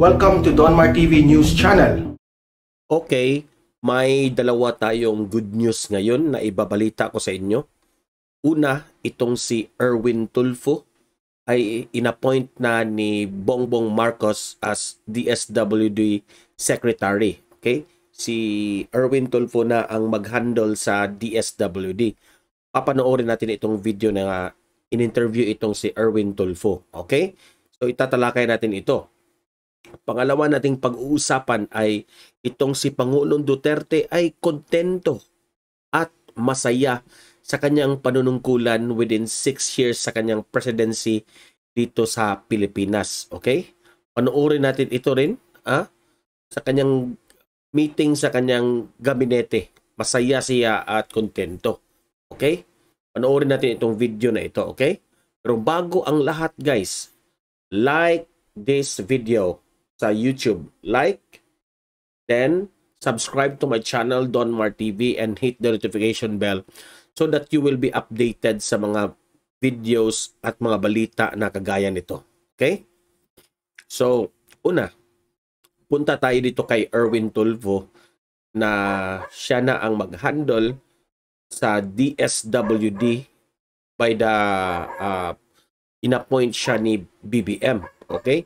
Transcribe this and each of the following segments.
Welcome to Donmar TV News Channel. Okay, may dalawa tayong good news ngayon na ibabalita ko sa inyo. Una, itong si Erwin Tulfo ay inappoint na ni Bongbong Marcos as DSWD Secretary. Okay? Si Erwin Tulfo na ang mag-handle sa DSWD. Papanoorin natin itong video na in-interview itong si Erwin Tulfo. Okay? So itatalakay natin ito. Pangalawa nating pag-uusapan ay itong si Pangulong Duterte ay kontento at masaya sa kanyang panunungkulan within 6 years sa kanyang presidency dito sa Pilipinas. Okay? Panoorin natin ito rin sa kanyang meeting sa kanyang gabinete. Masaya siya at kontento. Okay? Panoorin natin itong video na ito. Okay? Pero bago ang lahat guys, like this video sa YouTube. Like, then subscribe to my channel Donmar TV and hit the notification bell so that you will be updated sa mga videos at mga balita na kagaya nito. Okay? So, una, punta tayo dito kay Erwin Tulfo na siya na ang mag-handle sa DSWD by the inappoint siya ni BBM. Okay?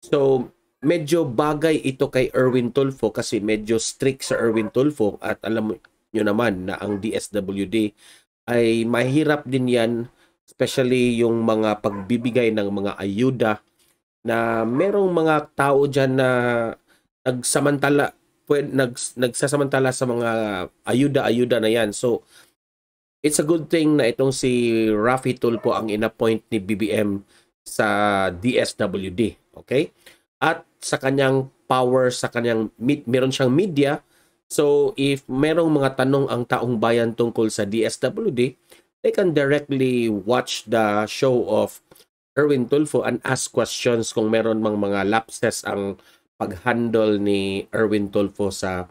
So, medyo bagay ito kay Erwin Tulfo kasi medyo strict sa Erwin Tulfo at alam nyo naman na ang DSWD ay mahirap din yan, especially yung mga pagbibigay ng mga ayuda na merong mga tao dyan na nagsasamantala sa mga ayuda-ayuda na yan. So, it's a good thing na itong si Raffy Tulfo ang inappoint ni BBM sa DSWD. Okay? At sa kanyang power, sa kanyang meron siyang media. So, if merong mga tanong ang taong bayan tungkol sa DSWD, they can directly watch the show of Erwin Tulfo and ask questions kung meron mang mga lapses ang pag-handle ni Erwin Tulfo sa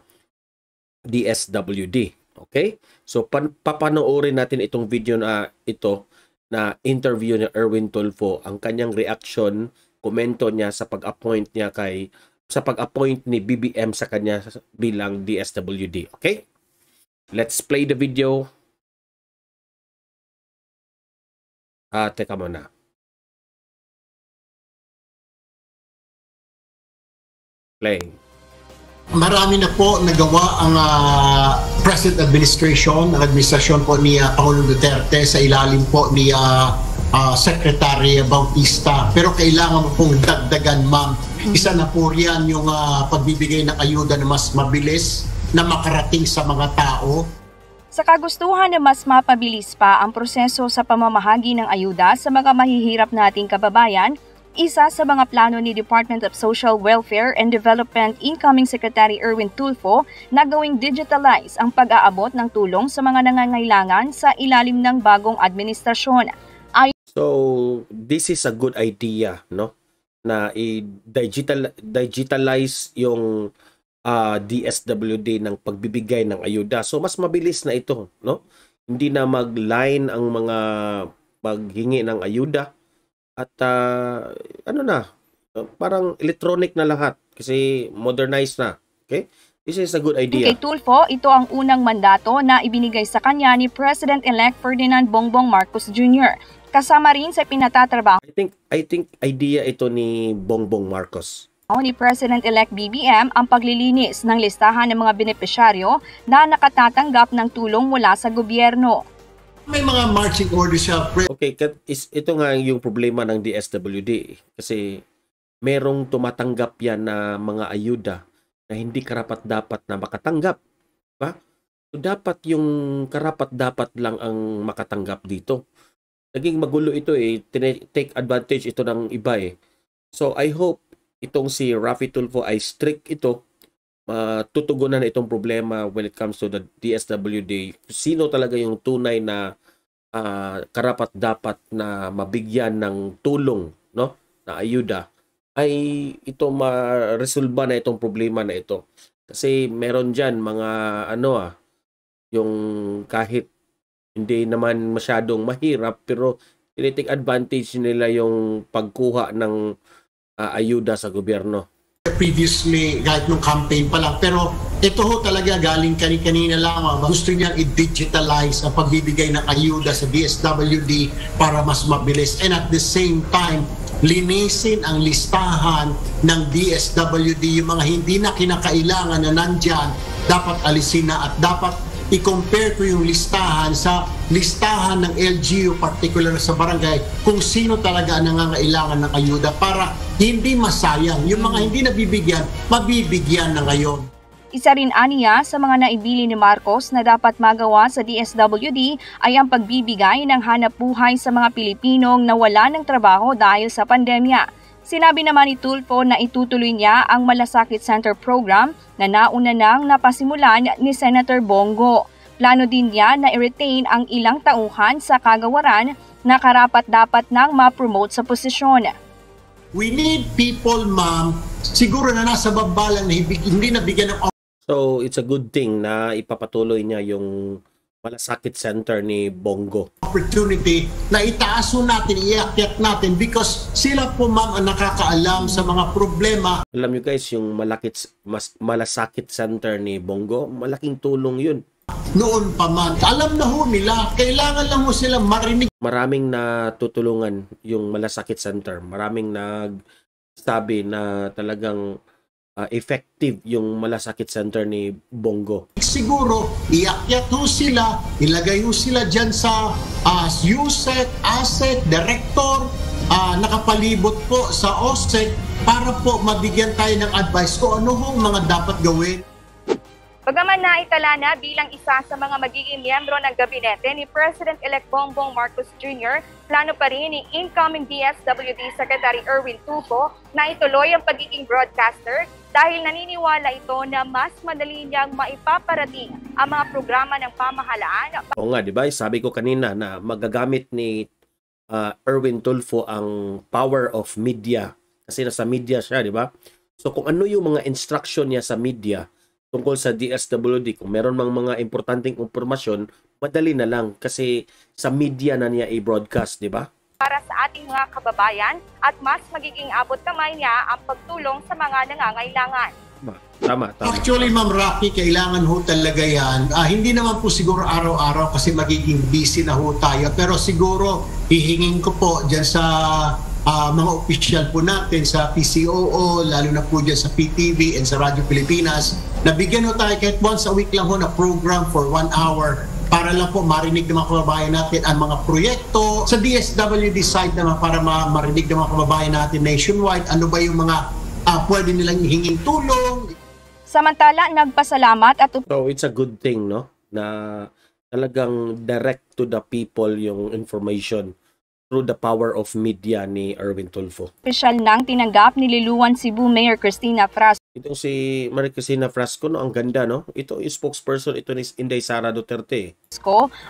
DSWD. Okay? So, papanoorin natin itong video na ito na interview ni Erwin Tulfo, ang kanyang reaction, komento niya sa pag-appoint niya sa pag-appoint ni BBM sa kanya bilang DSWD. Okay? Let's play the video. Teka muna. Play. Marami na po nagawa ang present administration, ang administrasyon po ni Pangulong Duterte sa ilalim po ni Secretary Bautista. Pero kailangan mo pong dagdagan, ma'am. Isa na po riyan yung pagbibigay ng ayuda na mas mabilis na makarating sa mga tao. Sa kagustuhan na mas mapabilis pa ang proseso sa pamamahagi ng ayuda sa mga mahihirap nating kababayan, isa sa mga plano ni Department of Social Welfare and Development Incoming Secretary Erwin Tulfo na gawing digitalize ang pag-aabot ng tulong sa mga nangangailangan sa ilalim ng bagong administrasyon. So, this is a good idea, no? Na i-digitalize yung DSWD ng pagbibigay ng ayuda. So, mas mabilis na ito, no? Hindi na mag-line ang mga maghingi ng ayuda at parang electronic na lahat kasi modernized na. Okay? This is a good idea. Kay Tulfo, ito ang unang mandato na ibinigay sa kanya ni President-elect Ferdinand Bongbong Marcos Jr. Kasama rin sa pinatatrabaho I think idea ito ni Bongbong Marcos. Ni President-elect BBM ang paglilinis ng listahan ng mga benepisyaryo na nakatatanggap ng tulong mula sa gobyerno. May mga marching orders siya. Okay, ito nga yung problema ng DSWD kasi merong tumatanggap yan na mga ayuda na hindi karapat-dapat na makatanggap. Ba? So, dapat yung karapat-dapat lang ang makatanggap dito. Naging magulo ito take advantage ito ng iba So I hope itong si Raffy Tulfo ay strict ito, tutugunan itong problema when it comes to the DSWD. Sino talaga yung tunay na karapat-dapat na mabigyan ng tulong, no? Na ayuda ay ito ma-resolba na itong problema na ito. Kasi meron diyan mga yung kahit hindi naman masyadong mahirap pero tinitake advantage nila yung pagkuha ng ayuda sa gobyerno. previously, kahit nung campaign pa lang. Pero ito ho talaga galing kanina lang. Gusto niyang i-digitalize ang pagbibigay ng ayuda sa DSWD para mas mabilis. And at the same time, linisin ang listahan ng DSWD. Yung mga hindi na kinakailangan na nandyan, dapat alisin na at dapat i-compare ko yung listahan sa listahan ng LGU, particular sa barangay, kung sino talaga ang nangangailangan ng ayuda para hindi masayang. Yung mga hindi nabibigyan, mabibigyan na ngayon. Isa rin aniya sa mga naibili ni Marcos na dapat magawa sa DSWD ay ang pagbibigay ng hanap buhay sa mga Pilipinong nawala ng trabaho dahil sa pandemya. Sinabi naman ni Tulfo na itutuloy niya ang Malasakit Center program na nauna nang napasimulan ni Senator Bongo. Plano din niya na i-retain ang ilang tauhan sa kagawaran na karapat-dapat nang ma-promote sa posisyon. We need people, ma'am, siguro na nasa babalang na hindi nabigyan ng. So, it's a good thing na ipapatuloy niya yung Malasakit Center ni Bongo. Opportunity na itaaso natin, iakyat natin because sila po, ma'am, ang nakakaalam sa mga problema. Alam nyo guys, yung Malasakit Center ni Bongo, malaking tulong yun. Noon pa man, alam na ho nila, kailangan lang ho silang marinig. Maraming natutulungan yung Malasakit Center. Maraming nagsabi na talagang effective yung Malasakit Center ni Bongo. Siguro, iakyat ho sila, ilagay ho sila dyan sa USEC, ASEC, Director, nakapalibot po sa OSEC para po mabigyan tayo ng advice kung ano ho mga dapat gawin. Bagaman naitala na bilang isa sa mga magiging miyembro ng gabinete ni President-elect Bongbong Marcos Jr., plano pa rin ni incoming DSWD Secretary Erwin Tulfo na ituloy ang pagiging broadcaster dahil naniniwala ito na mas madali niyang maipaparating ang mga programa ng pamahalaan. Oo nga, di ba? Sabi ko kanina na magagamit ni Erwin Tulfo ang power of media kasi nasa media siya, di ba? So kung ano yung mga instruction niya sa media tungkol sa DSWD, kung meron mang mga importanteng impormasyon, madali na lang kasi sa media na niya i-broadcast, di ba? Para sa ating mga kababayan at mas magiging abot kamay niya ang pagtulong sa mga nangangailangan. Tama. Actually, Ma'am Rocky, kailangan ho talaga yan. Hindi naman po siguro araw-araw kasi magiging busy na ho tayo. Pero siguro, hihingin ko po dyan sa mga opisyal po natin sa PCOO, lalo na po dyan sa PTV and sa Radyo Pilipinas, nabigyan ho tayo kahit once a week lang ho na program for 1 hour para lang po marinig ng mga kababayan natin ang mga proyekto sa DSWD side naman para marinig ng mga kababayan natin nationwide, ano ba yung mga pwede nilang hinging tulong. Samantala, nagpasalamat at So it's a good thing, no? Na talagang direct to the people yung information through the power of media ni Erwin Tulfo. opisyal nang tinanggap ni Liloan Cebu Mayor Cristina Frasco. Ito si Maria Cristina Frasco, no? Ang ganda, no? Ito yung spokesperson, ito ni Inday Sara Duterte.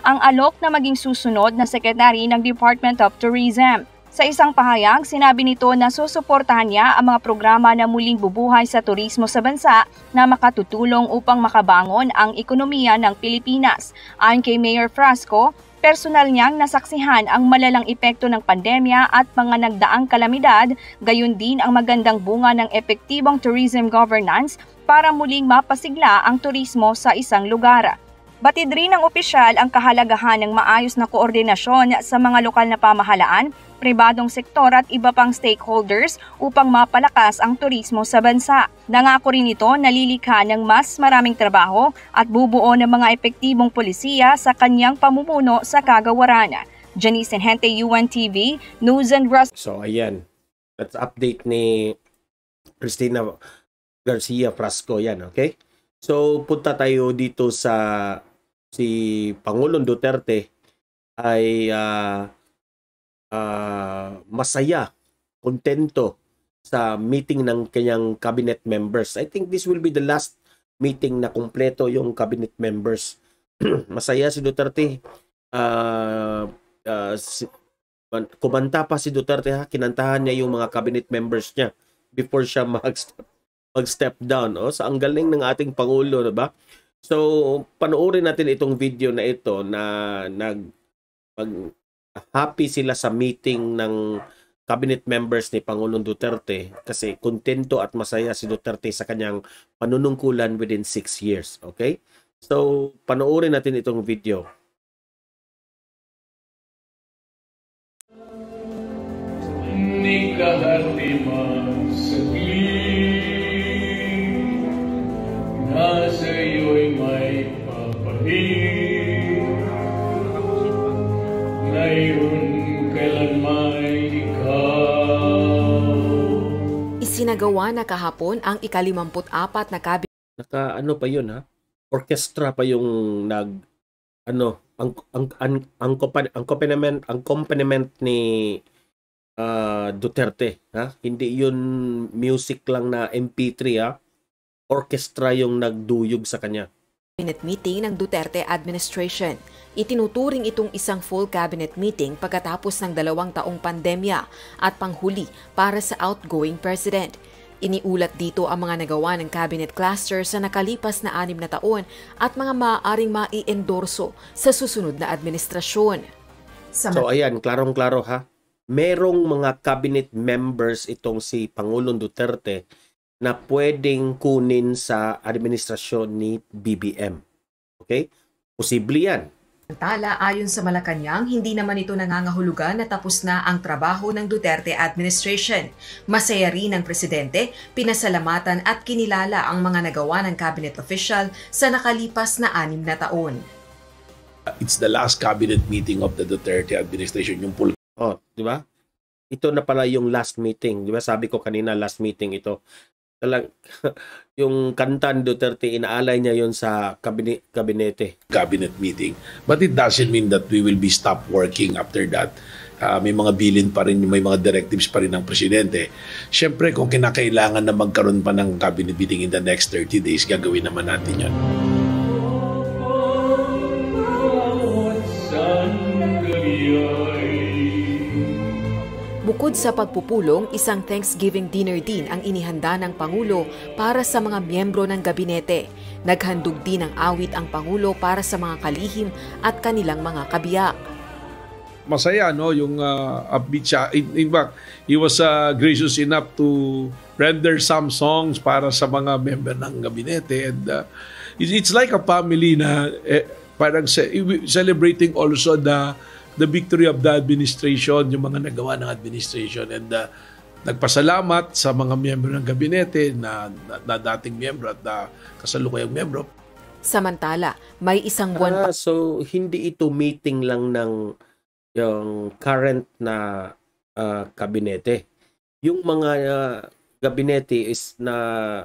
Ang alok na maging susunod na sekretary ng Department of Tourism. Sa isang pahayag, sinabi nito na susuportahan niya ang mga programa na muling bubuhay sa turismo sa bansa na makatutulong upang makabangon ang ekonomiya ng Pilipinas. Ayon kay Mayor Frasco, personal niyang nasaksihan ang malalang epekto ng pandemya at mga nagdaang kalamidad, gayon din ang magandang bunga ng epektibong tourism governance para muling mapasigla ang turismo sa isang lugar. Batid rin ng opisyal ang kahalagahan ng maayos na koordinasyon sa mga lokal na pamahalaan, pribadong sektor at iba pang stakeholders upang mapalakas ang turismo sa bansa. Nangako rin ito na lilikha ng mas maraming trabaho at bubuo ng mga epektibong polisiya sa kanyang pamumuno sa kagawaran. Janice Enhente, UNTV, News and Rust. So ayan, let's update ni Cristina Garcia Frasco yan, okay? So punta tayo dito sa si Pangulong Duterte ay masaya, kontento sa meeting ng kanyang cabinet members. I think this will be the last meeting na kumpleto yung cabinet members. Masaya si Duterte. Kumanta pa si Duterte, ha? Kinantahan niya yung mga cabinet members niya before siya mag-step down. So ang galing ng ating Pangulo, diba? So panoorin natin itong video na ito na happy sila sa meeting ng cabinet members ni Pangulong Duterte kasi kontento at masaya si Duterte sa kanyang panunungkulan within 6 years. Okay? So, panoorin natin itong video. Ni kahati man saglit, nasa iyo'y may papahin. Ngayon kailan may ikaw. Isinagawa na kahapon ang ika-54 na cabinet Ano pa yun ha? Orchestra pa yung ang accompaniment ni Duterte, ha? Hindi yun music lang na MP3, ha? Orchestra yung nagduyog sa kanya. meeting ng Duterte administration. Itinuturing itong isang full cabinet meeting pagkatapos ng 2 taong pandemya at panghuli para sa outgoing president. Iniulat dito ang mga nagawa ng cabinet cluster sa nakalipas na 6 na taon at mga maaaring mai-endorso sa susunod na administrasyon. So ayan, klarong-klaro ha. Merong mga cabinet members itong si Pangulong Duterte na pwedeng kunin sa administrasyon ni BBM. Okay? Posible yan. Samantala, ayon sa Malacanang, hindi naman ito nangangahulugan na tapos na ang trabaho ng Duterte administration. Masaya rin ang presidente, pinasalamatan at kinilala ang mga nagawa ng cabinet official sa nakalipas na 6 na taon. It's the last cabinet meeting of the Duterte administration, yung full. Oh, di ba? Ito na pala yung last meeting. Di ba? Sabi ko kanina, last meeting ito. Yung kantan Duterte, inaalay niya yon sa kabinete. Cabinet meeting. But it doesn't mean that we will be stopped working after that. May mga bilin pa rin, may mga directives pa rin ng presidente. Siyempre, kung kinakailangan na magkaroon pa ng cabinet meeting in the next 30 days, gagawin naman natin yan. Bukod sa pagpupulong, isang Thanksgiving dinner din ang inihanda ng Pangulo para sa mga miyembro ng gabinete. Naghandog din ng awit ang Pangulo para sa mga kalihim at kanilang mga kabiyak. Masaya, no, yung upbeat siya. In fact, he was gracious enough to render some songs para sa mga member ng gabinete. And it's like a family na parang celebrating also the victory of the administration, yung mga nagawa ng administration. And nagpasalamat sa mga miyembro ng gabinete na dating miyembro at kasalukuyang miyembro. Samantala, may isang buwan pa. So, hindi ito meeting lang ng yung current na kabinete. Yung mga gabinete is na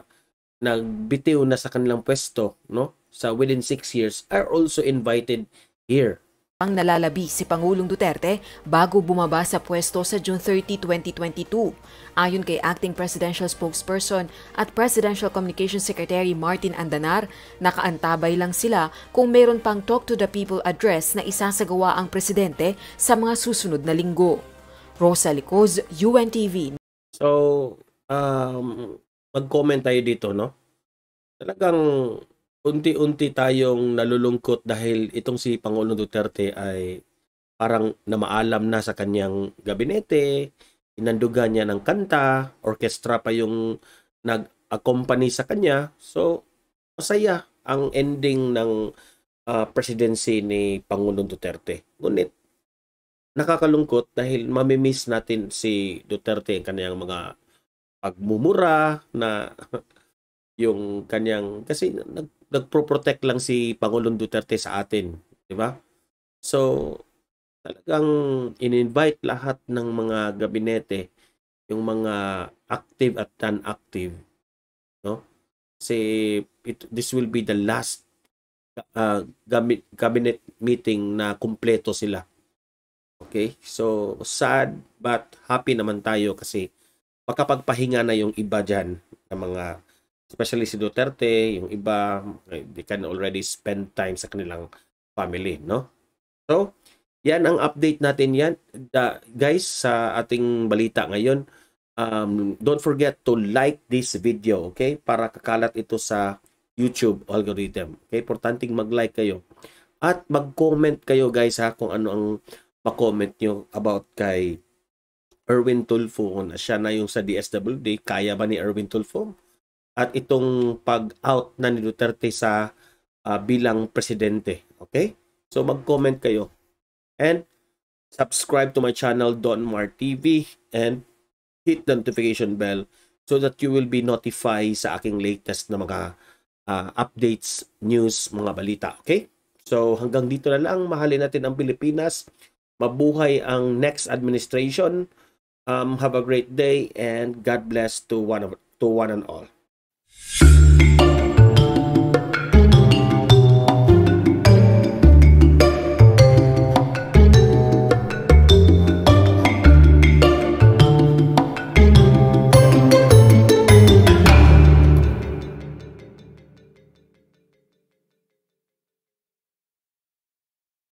nagbitiw na sa kanilang pwesto, no? Sa within 6 years are also invited here. Ang nalalabi si Pangulong Duterte bago bumaba sa pwesto sa June 30, 2022. Ayon kay Acting Presidential Spokesperson at Presidential Communications Secretary Martin Andanar, nakaantabay lang sila kung meron pang Talk to the People address na isasagawa ang presidente sa mga susunod na linggo. Rosa Licoz, UNTV. So, mag-comment tayo dito, no? Talagang unti-unti tayong nalulungkot dahil itong si Pangulong Duterte ay parang namaalam na sa kanyang gabinete, inandugan niya ng kanta, orkestra pa yung nag-accompany sa kanya. So, masaya ang ending ng presidency ni Pangulong Duterte. Ngunit, nakakalungkot dahil mamimiss natin si Duterte, ang kanyang mga pagmumura na yung kanyang, kasi nagpro-protect lang si Pangulong Duterte sa atin, di ba? So, talagang in-invite lahat ng mga gabinete, yung mga active at non-active, no? Kasi this will be the last cabinet meeting na kumpleto sila. Okay? So, sad but happy naman tayo kasi makapagpahinga na yung iba dyan ng mga, especially si Duterte, yung iba, they can already spend time sa kanilang family, no? So, yan ang update natin yan. Guys, sa ating balita ngayon, don't forget to like this video, okay? Para kakalat ito sa YouTube algorithm. Okay? Importanteng mag-like kayo. At mag-comment kayo, guys, ha, kung ano ang ma-comment nyo about kay Erwin Tulfo na siya na yung sa DSWD, kaya ba ni Erwin Tulfo? At itong pag-out na ni Duterte sa bilang presidente. Okay? So mag-comment kayo. And subscribe to my channel, Don Mar TV, and hit the notification bell so that you will be notified sa aking latest na mga updates, news, mga balita. Okay? So hanggang dito na lang. Mahalin natin ang Pilipinas. Mabuhay ang next administration. Have a great day and God bless to one and all.